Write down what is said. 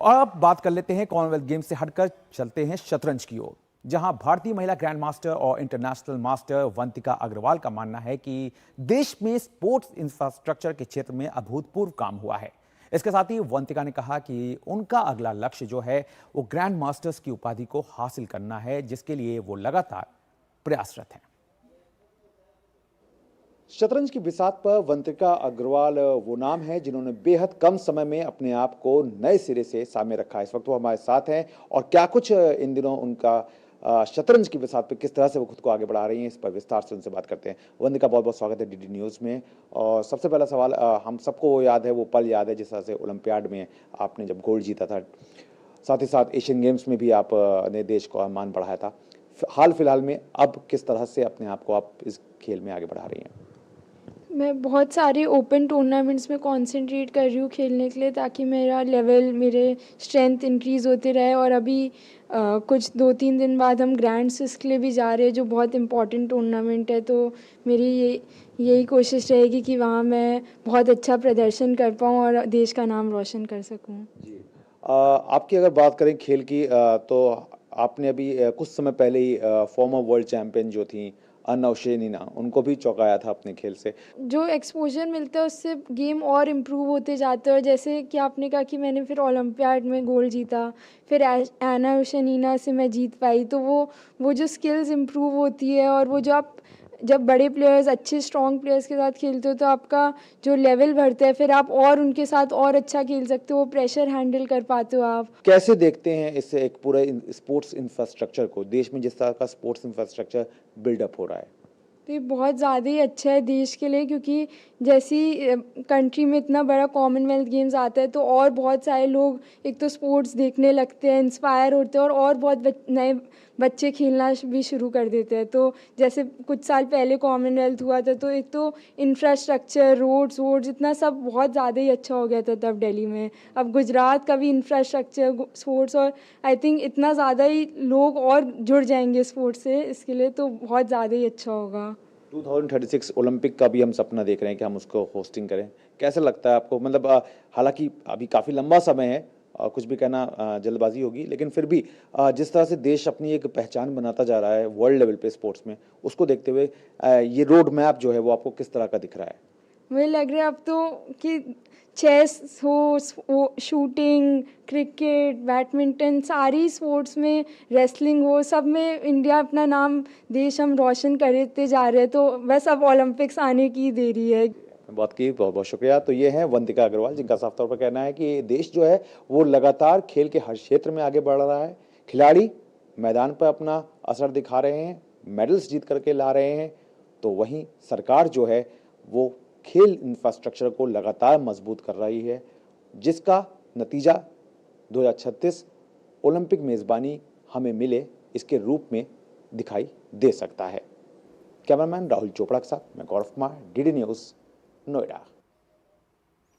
और अब बात कर लेते हैं कॉमनवेल्थ गेम्स से हटकर चलते हैं शतरंज की ओर, जहां भारतीय महिला ग्रैंड मास्टर और इंटरनेशनल मास्टर वंतिका अग्रवाल का मानना है कि देश में स्पोर्ट्स इंफ्रास्ट्रक्चर के क्षेत्र में अभूतपूर्व काम हुआ है। इसके साथ ही वंतिका ने कहा कि उनका अगला लक्ष्य जो है वो ग्रैंड मास्टर्स की उपाधि को हासिल करना है, जिसके लिए वो लगातार प्रयासरत हैं। शतरंज की बिसात पर वंतिका अग्रवाल वो नाम है जिन्होंने बेहद कम समय में अपने आप को नए सिरे से सामने रखा है। इस वक्त वो हमारे साथ हैं और क्या कुछ इन दिनों उनका शतरंज की बिसात पे किस तरह से वो खुद को आगे बढ़ा रही हैं, इस पर विस्तार से उनसे बात करते हैं। वंदिका, बहुत बहुत स्वागत है डीडी न्यूज़ में। और सबसे पहला सवाल, हम सबको वो याद है, वो पल याद है जिस तरह से ओलंपियाड में आपने जब गोल्ड जीता था, साथ ही साथ एशियन गेम्स में भी आप ने देश को मान बढ़ाया था। हाल फिलहाल में अब किस तरह से अपने आप को आप इस खेल में आगे बढ़ा रही हैं? मैं बहुत सारे ओपन टूर्नामेंट्स में कंसंट्रेट कर रही हूँ खेलने के लिए, ताकि मेरा लेवल, मेरे स्ट्रेंथ इंक्रीज़ होते रहे। और अभी कुछ 2-3 दिन बाद हम ग्रैंड स्विस के लिए भी जा रहे हैं, जो बहुत इम्पॉर्टेंट टूर्नामेंट है। तो मेरी यही कोशिश रहेगी कि वहाँ मैं बहुत अच्छा प्रदर्शन कर पाऊँ और देश का नाम रोशन कर सकूँ। जी, आपकी अगर बात करें खेल की, तो आपने अभी कुछ समय पहले ही फॉर्मर वर्ल्ड चैंपियन जो थी अन्ना शेनीना, उनको भी चौंकाया था अपने खेल से। जो एक्सपोजर मिलता है उससे गेम और इम्प्रूव होते जाते हैं। और जैसे कि आपने कहा कि मैंने फिर ओलंपियाड में गोल्ड जीता, फिर एना ओशनिना से मैं जीत पाई, तो वो जो स्किल्स इम्प्रूव होती है, और वो जो आप जब बड़े प्लेयर्स, अच्छे स्ट्रॉन्ग प्लेयर्स के साथ खेलते हो तो आपका जो लेवल बढ़ता है, फिर आप और उनके साथ और अच्छा खेल सकते हो, वो प्रेशर हैंडल कर पाते हो आप। कैसे देखते हैं इस एक पूरे स्पोर्ट्स इंफ्रास्ट्रक्चर को, देश में जिस तरह का स्पोर्ट्स इंफ्रास्ट्रक्चर बिल्डअप हो रहा है? तो ये बहुत ज़्यादा ही अच्छा है देश के लिए, क्योंकि जैसी कंट्री में इतना बड़ा कॉमनवेल्थ गेम्स आता है तो और बहुत सारे लोग एक तो स्पोर्ट्स देखने लगते हैं, इंस्पायर होते हैं, और बहुत नए बच्चे खेलना भी शुरू कर देते हैं। तो जैसे कुछ साल पहले कॉमनवेल्थ हुआ था, तो एक तो इंफ्रास्ट्रक्चर, रोड्स इतना सब बहुत ज़्यादा ही अच्छा हो गया था तब दिल्ली में। अब गुजरात का भी इंफ्रास्ट्रक्चर, स्पोर्ट्स, और आई थिंक इतना ज़्यादा ही लोग और जुड़ जाएंगे स्पोर्ट्स से, इसके लिए तो बहुत ज़्यादा ही अच्छा होगा। 2036 ओलंपिक का भी हम सपना देख रहे हैं कि हम उसको होस्टिंग करें। कैसा लगता है आपको? मतलब हालांकि अभी काफ़ी लंबा समय है, कुछ भी कहना जल्दबाजी होगी, लेकिन फिर भी जिस तरह से देश अपनी एक पहचान बनाता जा रहा है वर्ल्ड लेवल पे स्पोर्ट्स में, उसको देखते हुए ये रोड मैप जो है वो आपको किस तरह का दिख रहा है? मुझे लग रहा है अब तो कि चेस हो, शूटिंग, क्रिकेट, बैडमिंटन, सारी स्पोर्ट्स में, रेसलिंग हो, सब में इंडिया अपना नाम, देश हम रोशन करते जा रहे हैं। तो बस अब ओलंपिक्स आने की देरी है। बात की, बहुत बहुत शुक्रिया। तो ये हैं वंतिका अग्रवाल, जिनका साफ तौर पर कहना है कि देश जो है वो लगातार खेल के हर क्षेत्र में आगे बढ़ रहा है। खिलाड़ी मैदान पर अपना असर दिखा रहे हैं, मेडल्स जीत करके ला रहे हैं, तो वहीं सरकार जो है वो खेल इंफ्रास्ट्रक्चर को लगातार मजबूत कर रही है, जिसका नतीजा 2036 ओलंपिक मेज़बानी हमें मिले इसके रूप में दिखाई दे सकता है। कैमरामैन राहुल चोपड़ा के साथ मैं गौरव कुमार, डीडी न्यूज़, नोएडा।